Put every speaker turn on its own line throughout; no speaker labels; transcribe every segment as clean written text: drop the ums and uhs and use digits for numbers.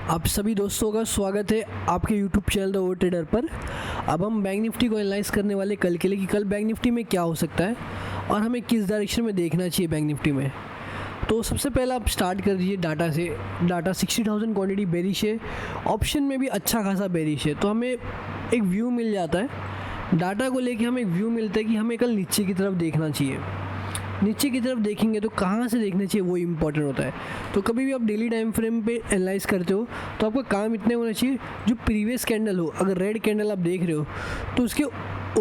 आप सभी दोस्तों का स्वागत है आपके YouTube channel the over trader पर। अब हम बैंक निफ्टी को एनालाइज करने वाले कल के लिए कि कल बैंक निफ्टी में क्या हो सकता है और हमें किस डायरेक्शन में देखना चाहिए बैंक निफ्टी में। तो सबसे पहले आप स्टार्ट कर दीजिए डाटा से। डाटा 60,000 क्वांटिटी बेरिश है, ऑप्शन में भी अच्छा खासा बेरिश है, तो हमें एक व्यू मिल जाता है। डाटा को लेके हमें एक व्यू मिलता है कि हमें कल नीचे की तरफ देखना चाहिए। नीचे की तरफ देखेंगे तो कहाँ से देखना चाहिए वो इम्पोर्टेंट होता है। तो कभी भी आप डेली टाइम फ्रेम पे एनालाइज करते हो तो आपका काम इतने होना चाहिए, जो प्रीवियस कैंडल हो, अगर रेड कैंडल आप देख रहे हो तो उसके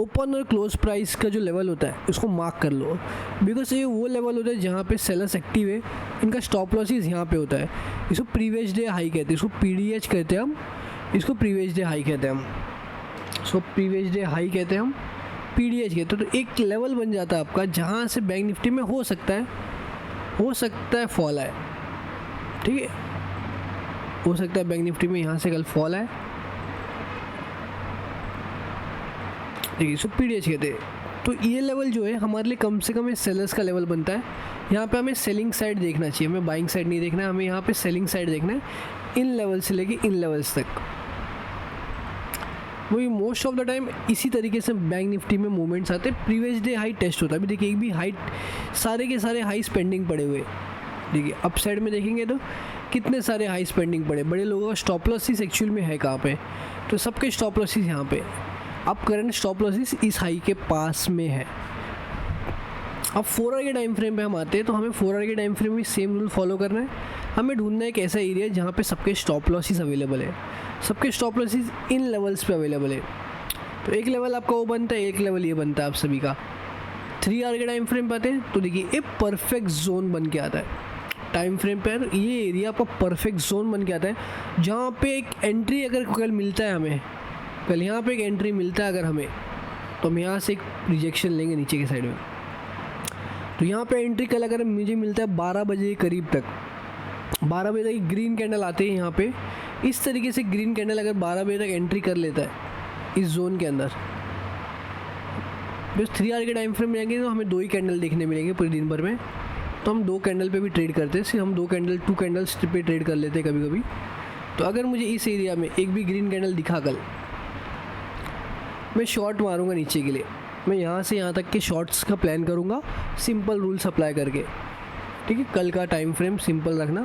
ओपन और क्लोज प्राइस का जो लेवल होता है उसको मार्क कर लो, बिकॉज ये वो लेवल होता है जहाँ पे सेलर्स एक्टिव है। इनका स्टॉप लॉसेस यहाँ पे होता है। इसको प्रीवियस डे हाई कहते हैं, इसको PDH कहते हैं हम, इसको प्रीवियस डे हाई कहते हैं हम, इसको प्रीवियस डे हाई कहते हैं हम, PDH के। तो एक लेवल बन जाता है आपका जहाँ से बैंक निफ्टी में हो सकता है फॉल आए। ठीक है, हो सकता है बैंक निफ्टी में यहाँ से कल फॉल आए। ठीक है, इसको PDH कहते हैं। तो ये लेवल जो है हमारे लिए कम से कम सेलर्स का लेवल बनता है। यहाँ पे हमें सेलिंग साइड देखना चाहिए, हमें बाइंग साइड नहीं देखना है, हमें यहाँ पे सेलिंग साइड देखना है, इन लेवल से लेके इन लेवल्स तक। वही मोस्ट ऑफ द टाइम इसी तरीके से बैंक निफ्टी में मूवमेंट्स आते हैं। प्रीवियस डे हाई टेस्ट होता है। अभी देखिए एक भी हाई, सारे के सारे हाई स्पेंडिंग पड़े हुए। देखिए अप साइड में देखेंगे तो कितने सारे हाई स्पेंडिंग पड़े। बड़े लोगों का स्टॉप लॉसेस एक्चुअल में है कहाँ पे, तो सबके स्टॉप लॉसेस यहाँ पे। अब करंट स्टॉप लॉसेस इस हाई के पास में है। अब 4 आवर के टाइम फ्रेम पे हम आते हैं तो हमें 4 आवर के टाइम फ्रेम में सेम रूल फॉलो करना है। हमें ढूंढना है एक ऐसा एरिया जहाँ पे सबके स्टॉप लॉसेस अवेलेबल है, सबके स्टॉप लॉसेस इन लेवल्स पे अवेलेबल है। तो एक लेवल आपका वो बनता है, एक लेवल ये बनता है आप सभी का। 3 आवर के टाइम फ्रेम पे आते हैं तो देखिए एक परफेक्ट जोन बन के आता है। टाइम फ्रेम पर ये एरिया आपका परफेक्ट जोन बन के आता है, जहाँ पे एक एंट्री अगर कल मिलता है हमें, कल यहाँ पे एक एंट्री मिलता है अगर हमें, तो हम यहाँ से एक रिजेक्शन लेंगे नीचे के साइड में। तो यहाँ पे एंट्री कल अगर मुझे मिलता है 12 बजे के करीब तक, 12 बजे तक ग्रीन कैंडल आते हैं यहाँ पे। इस तरीके से ग्रीन कैंडल अगर 12 बजे तक एंट्री कर लेता है इस जोन के अंदर, बस 3 आवर के टाइम फ्रेम में जाएंगे तो हमें 2 ही कैंडल देखने मिलेंगे पूरे दिन भर में। तो हम 2 कैंडल पे भी ट्रेड करते हैं, सिर्फ हम 2 कैंडल्स पे ट्रेड कर लेते हैं कभी कभी। तो अगर मुझे इस एरिया में एक भी ग्रीन कैंडल दिखा कल, मैं शॉर्ट मारूंगा नीचे के लिए। मैं यहाँ से यहाँ तक के शॉर्ट्स का प्लान करूँगा, सिंपल रूल्स अप्लाई करके। ठीक है, कल का टाइम फ्रेम सिंपल रखना।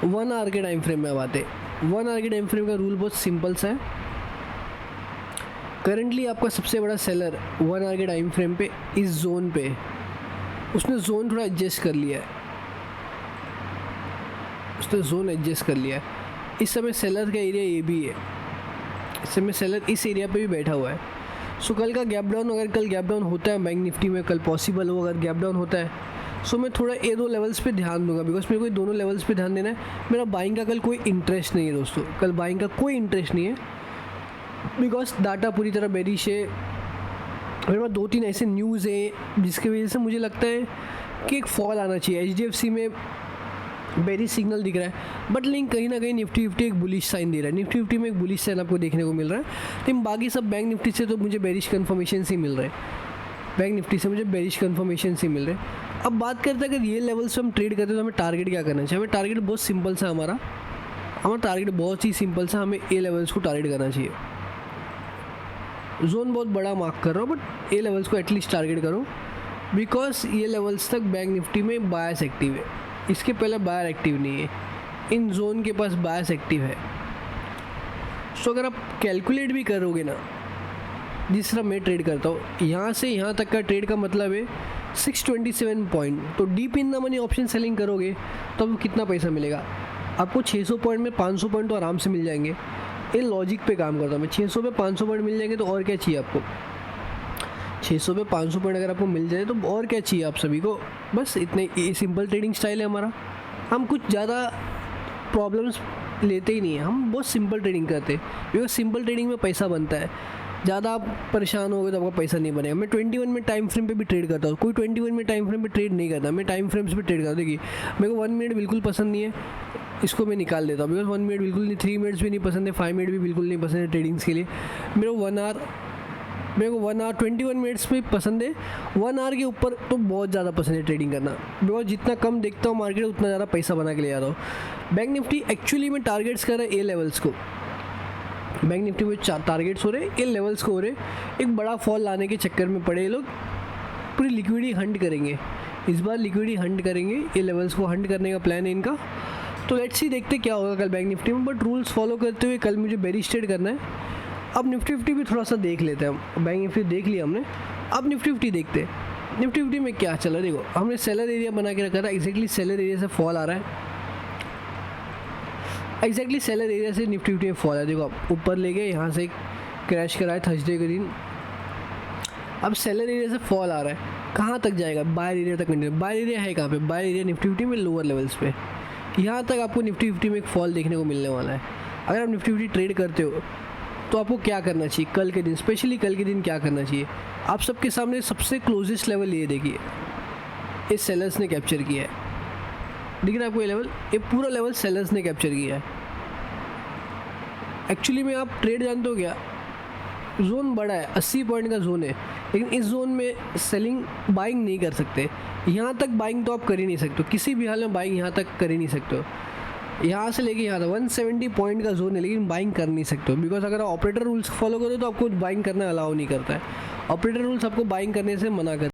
1 आवर के टाइम फ्रेम में अब आते। 1 आवर के टाइम फ्रेम का रूल बहुत सिंपल सा है। करंटली आपका सबसे बड़ा सेलर 1 आवर के टाइम फ्रेम पे इस जोन पे, उसने जोन थोड़ा एडजस्ट कर लिया है, इस समय सेलर का एरिया ये भी है, इस समय सेलर इस एरिया पे भी बैठा हुआ है। सो कल का गैप डाउन, अगर कल गैप डाउन होता है बैंक निफ्टी में, कल पॉसिबल हो अगर गैप डाउन होता है, सो मैं थोड़ा ये 2 लेवल्स पे ध्यान दूंगा, बिकॉज मेरे को दोनों लेवल्स पे ध्यान देना है। मेरा बाइंग का कल कोई इंटरेस्ट नहीं है दोस्तों, कल बाइंग का कोई इंटरेस्ट नहीं है, बिकॉज डाटा पूरी तरह बेरिश है। मेरे पास 2-3 ऐसे न्यूज़ हैं जिसकी वजह से मुझे लगता है कि एक फॉल आना चाहिए। HDFC में बेरिश सिग्नल दिख रहा है, बट लेकिन कहीं ना कहीं निफ्टी एक बुलिश साइन दे रहा है। निफ्टी में एक बुलिश साइन आपको देखने को मिल रहा है, लेकिन बाकी सब बैंक निफ्टी से तो मुझे बेरिश कन्फर्मेशन ही मिल रहे हैं। अब बात करते हैं अगर ये लेवल्स पे हम ट्रेड करते हैं तो हमें टारगेट क्या करना चाहिए। हमें टारगेट बहुत सिंपल सा, हमारा टारगेट बहुत ही सिंपल सा, हमें ए लेवल्स को टारगेट करना चाहिए। जोन बहुत बड़ा मार्क कर रहा हूँ, बट ए लेवल्स को एटलीस्ट टारगेट करो, बिकॉज ये लेवल्स तक बैंक निफ्टी में बायस एक्टिव है। इसके पहले बायर एक्टिव नहीं है, इन जोन के पास बायस एक्टिव है। सो अगर आप कैलकुलेट भी करोगे ना, जिस तरह मैं ट्रेड करता हूँ, यहाँ से यहाँ तक का ट्रेड का मतलब है 627 पॉइंट। तो deep in the money option selling करोगे तो आपको कितना पैसा मिलेगा? आपको 600 पॉइंट में 500 पॉइंट तो आराम से मिल जाएंगे। ये लॉजिक पे काम करता हूँ मैं। 600 पे 500 पॉइंट मिल जाएंगे तो और क्या चाहिए आपको? 600 पे 500 पॉइंट अगर आपको मिल जाए तो और क्या चाहिए आप सभी को? बस इतने, ये सिंपल ट्रेडिंग स्टाइल है हमारा। हम कुछ ज़्यादा प्रॉब्लम्स लेते ही नहीं है, हम बहुत सिंपल ट्रेडिंग करते हैं, बिकॉज सिंपल ट्रेडिंग में पैसा बनता है। ज़्यादा आप परेशान हो गए तो आपका पैसा नहीं बनेगा। मैं 21 में टाइम फ्रेम पे भी ट्रेड करता हूँ, कोई 21 में टाइम फ्रेम पे ट्रेड नहीं करता, मैं टाइम फ्रेम्स पे ट्रेड करता हूँ। देखिए मेरे को 1 मिनट बिल्कुल पसंद नहीं है, इसको मैं निकाल देता हूँ, बिकॉज 1 मिनट बिल्कुल नहीं, 3 मिनट्स भी नहीं पसंद है, 5 मिनट भी बिल्कुल नहीं पसंद है ट्रेडिंग्स के लिए। मेरा 1 आवर मेरे को 1 आवर 21 मिनट्स पे पसंद है, 1 आवर के ऊपर तो बहुत ज़्यादा पसंद है ट्रेडिंग करना, बिकॉज जितना कम देखता हूँ मार्केट उतना ज़्यादा पैसा बना के ले आता हूँ। बैंक निफ्टी एक्चुअली में टारगेट्स कर रहा है ए लेवल्स को, बैंक निफ्टी में टारगेट्स हो रहे ए लेवल्स को हो रहे, एक बड़ा फॉल लाने के चक्कर में पड़े ये लोग, पूरी लिक्विडिटी हंट करेंगे इस बार, लिक्विडिटी हंट करेंगे, ये लेवल्स को हंट करने का प्लान है इनका। तो लेट्स सी देखते क्या होगा कल बैंक निफ्टी में, बट रूल्स फॉलो करते हुए कल मुझे बेरिश ट्रेड करना है। अब निफ्टी 50 भी थोड़ा सा देख लेते हैं, बैंक निफ्टी देख लिया हमने, अब निफ्टी 50 देखते हैं निफ्टी 50 में क्या चला। देखो हमने सेलर एरिया बना के रखा था, एग्जैक्टली सेलर एरिया से फॉल आ रहा है, एग्जैक्टली सेलर एरिया से निफ्टी 50 में फॉल है। देखो आप ऊपर ले गए, यहाँ से क्रैश कराए थर्सडे के दिन, अब सेलर एरिया से फॉल आ रहा है, कहाँ तक जाएगा, बायर एरिया तक कंटिन्यू। बायर एरिया है कहाँ पे, बायर एरिया निफ्टी 50 में लोअर लेवल्स पे, यहाँ तक आपको निफ्टी 50 में एक फॉल देखने को मिलने वाला है। अगर आप निफ्टी 50 ट्रेड करते हो तो आपको क्या करना चाहिए कल के दिन, स्पेशली कल के दिन क्या करना चाहिए। आप सबके सामने सबसे क्लोजेस्ट लेवल ये देखिए, इस सेलर्स ने कैप्चर किया है, लेकिन आपको ये लेवल, ये पूरा लेवल सेलर्स ने कैप्चर किया है। एक्चुअली में आप ट्रेड जानते हो क्या, जोन बड़ा है, 80 पॉइंट का जोन है, लेकिन इस जोन में सेलिंग बाइंग नहीं कर सकते, यहाँ तक बाइंग तो आप कर ही नहीं सकते हो, किसी भी हाल में बाइंग यहाँ तक कर ही नहीं सकते हो। यहाँ से लेके यहाँ तक 170 पॉइंट का जोन है, लेकिन बाइंग कर नहीं सकते हो, बिकॉज अगर आप ऑपरेटर रूल्स फॉलो करो तो आपको बाइंग करना अलाउ नहीं करता है, ऑपरेटर रूल्स आपको बाइंग करने से मना करता है।